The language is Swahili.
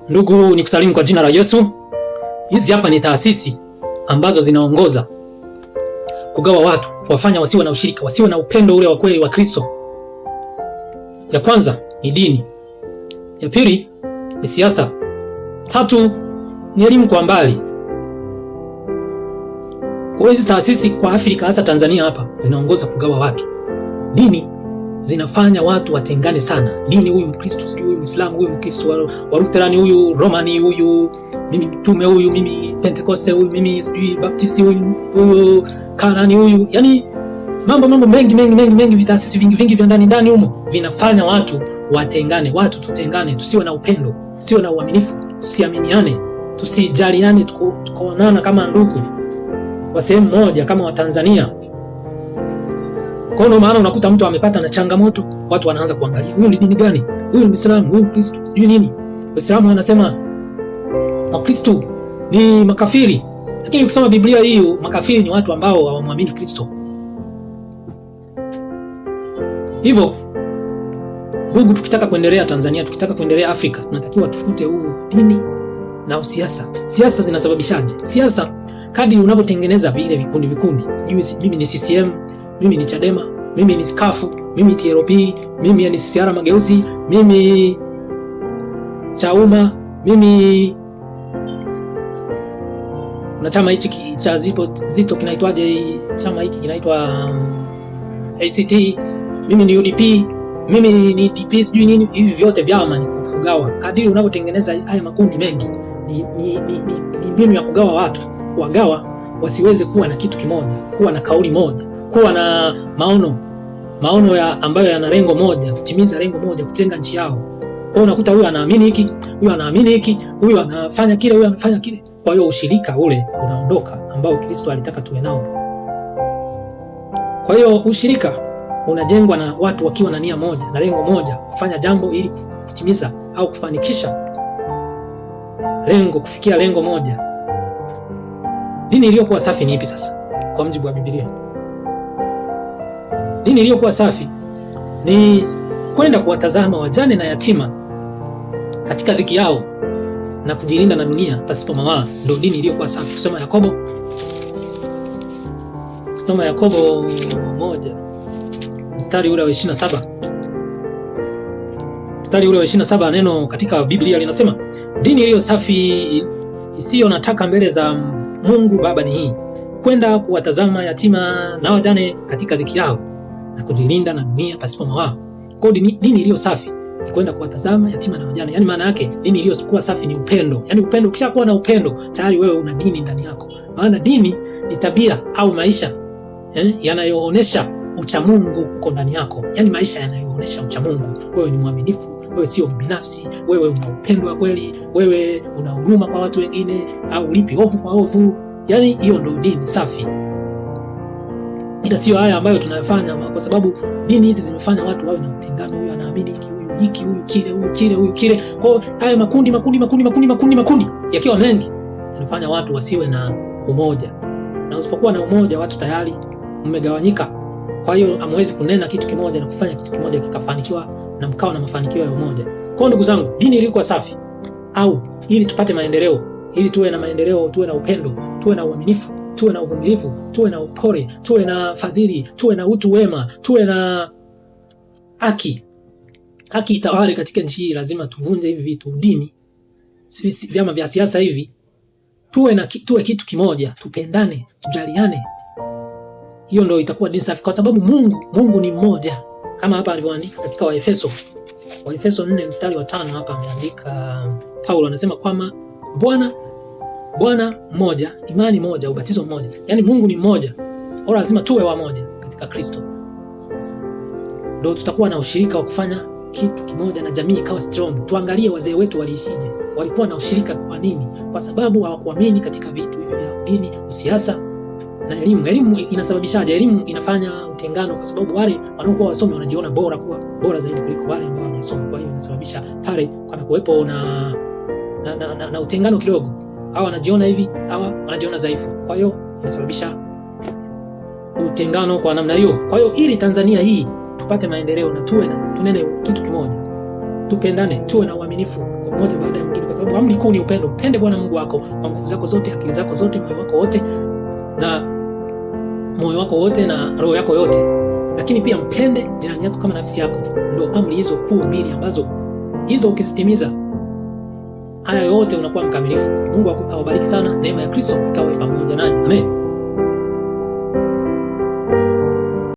Ndugu, ni kusalimu kwa jina la Yesu. Hizi hapa ni taasisi ambazo zinaongoza kugawa watu, kuwafanya wasiwe na ushirika, wasiwe na upendo ule wa kweli wa Kristo. Ya kwanza ni dini, ya pili ni siasa, tatu ni elimu kwa mbali. Kwa hizi taasisi kwa Afrika, hasa Tanzania hapa, zinaongoza kugawa watu. Dini zinafanya watu watengane sana. Dini, huyu Mkristo, huyu Muislamu, huyu Mkristo wa Lutherani, huyu Romani, huyu mimi mtume, huyu mimi Pentecoste, huyu mimi sijui Baptisti, huyu Kanani, huyu, yani mambo mengi, vitaasisi vingi vya ndani humo vinafanya watu watengane. Watu tutengane, tusiwe na upendo, tusiwe na uaminifu, tusiaminiane, tusijaliane, tukoonana kama ndugu wa sehemu moja kama wa Tanzania. Kwa hiyo maana unakuta mtu amepata na changamoto, watu wanaanza kuangalia huyu ni dini gani, huyu ni Muislamu, huyu Mkristo, sijui nini. Waislamu wanasema Wakristo ni makafiri, lakini ukisoma Biblia hii, makafiri ni watu ambao hawamwamini Kristo. Hivyo ndugu, tukitaka kuendelea Tanzania, tukitaka kuendelea Afrika, tunatakiwa tufute huu dini na siasa. Siasa zinasababishaje? Siasa kadri unavyotengeneza vile vikundi, sijui mimi ni CCM, mimi ni Chadema, mimi ni Kafu, mimi ni TLP, mimi ni CCR Mageuzi, mimi Chauma, mimi kuna chama hichi cha Zito kinaitwaje, chama hiki kinaitwa ACT, mimi ni UDP, mimi ni DP, sijui nini. Hivi vyote vyama ni kugawa. Kadiri unavyotengeneza haya makundi mengi, ni mbinu ya kugawa watu, kuwagawa wasiweze kuwa na kitu kimoja, kuwa na kauli moja, kuwa na maono ambayo yana lengo moja, kutimiza lengo moja, kutenga nchi yao. Kwa hiyo unakuta huyu anaamini hiki, huyu anaamini hiki, huyu anafanya kile, huyu anafanya kile. Kwa hiyo ushirika ule unaondoka ambao Kristo alitaka tuwe nao. Kwa hiyo ushirika unajengwa na watu wakiwa na nia moja na lengo moja, kufanya jambo ili kutimiza au kufanikisha lengo, kufikia lengo moja. Dini iliyokuwa safi ni ipi sasa kwa mujibu wa Biblia? Dini iliyokuwa safi ni kwenda kuwatazama wajane na yatima katika dhiki yao na kujilinda na dunia pasipo mawaa. Ndio dini iliyokuwa safi. Kusoma Yakobo 1 mstari ule wa 27. Mstari ule wa 27, neno katika Biblia linasema, dini iliyo safi isiyo na taka mbele za Mungu Baba ni hii: kwenda kuwatazama yatima na wajane katika dhiki yao na kujilinda na dunia pasipo mawaa. Kwa dini iliyo safi ni kwenda kuwatazama yatima na wajane. Yaani maana yake dini iliyokuwa safi ni upendo. Yaani upendo, ukishakuwa na upendo tayari wewe una dini ndani yako. Maana dini ni tabia au maisha yanayoonesha uchamungu uko ndani yako. Yaani maisha yanayoonesha uchamungu. Wewe ni mwaminifu, wewe sio binafsi, wewe una upendo wa kweli, wewe una huruma kwa watu wengine, au lipi ovu kwa ovu. Yaani hiyo ndio dini safi. Ila sio haya ambayo tunayofanya, kwa sababu dini hizi zimefanya watu wawe na utengano. Huyu anaamini hiki, huyu kile. Kwa haya makundi yakiwa mengi yanafanya watu wasiwe na umoja. Na usipokuwa na umoja, watu tayari mmegawanyika. Kwa hiyo hamwezi kunena kitu kimoja na kufanya kitu kimoja kikafanikiwa na mkawa na mafanikio ya umoja. Kwa ndugu zangu, dini ilikuwa safi, au ili tupate maendeleo, ili tuwe na maendeleo, tuwe na upendo, tuwe na uaminifu, tuwe na uvumilivu, tuwe na upole, tuwe na fadhili, tuwe na utu wema, tuwe na haki itawale katika nchi hii. Lazima tuvunje hivi vitu, dini, sisi vyama vya siasa hivi, tuwe kitu kimoja, tupendane, tujaliane. Hiyo ndio itakuwa dini safi, kwa sababu Mungu ni mmoja, kama hapa alivyoandika katika Waefeso 4 mstari wa 5. Hapa ameandika Paulo, anasema kwamba Bwana mmoja, imani moja, ubatizo mmoja. Yaani Mungu ni mmoja, au lazima tuwe wamoja katika Kristo. Ndio tutakuwa na ushirika wa kufanya kitu kimoja na jamii ikawa strong. Tuangalie wazee wetu waliishije, walikuwa na ushirika kwa nini? Kwa sababu hawakuamini katika vitu hivi vya dini, siasa na elimu. Elimu inasababishaje? Elimu inafanya utengano, kwa sababu wale wanaokuwa wasomi wanajiona bora zaidi kuliko wale ambao hawajasoma. Kwa hiyo inasababisha pale kana kuwepo na utengano kidogo. Hawa wanajiona hivi, hawa wanajiona dhaifu. Kwa hiyo inasababisha utengano kwa namna hiyo. Kwa hiyo ili Tanzania hii tupate maendeleo na tunene kitu kimoja, tupendane, tuwe na uaminifu. moja baada ya mwingine, kwa sababu amri kuu ni upendo. Mpende Bwana Mungu wako kwa nguvu zako zote, akili zako zote, moyo wako wote na roho yako yote. Lakini pia mpende jirani yako kama nafsi yako. Ndio amri hizo kuu mbili ambazo hizo ukizitimiza, haya yote unakuwa mkamilifu. Mungu awabariki sana. Neema ya Kristo ikawe pamoja nanyi. Amen.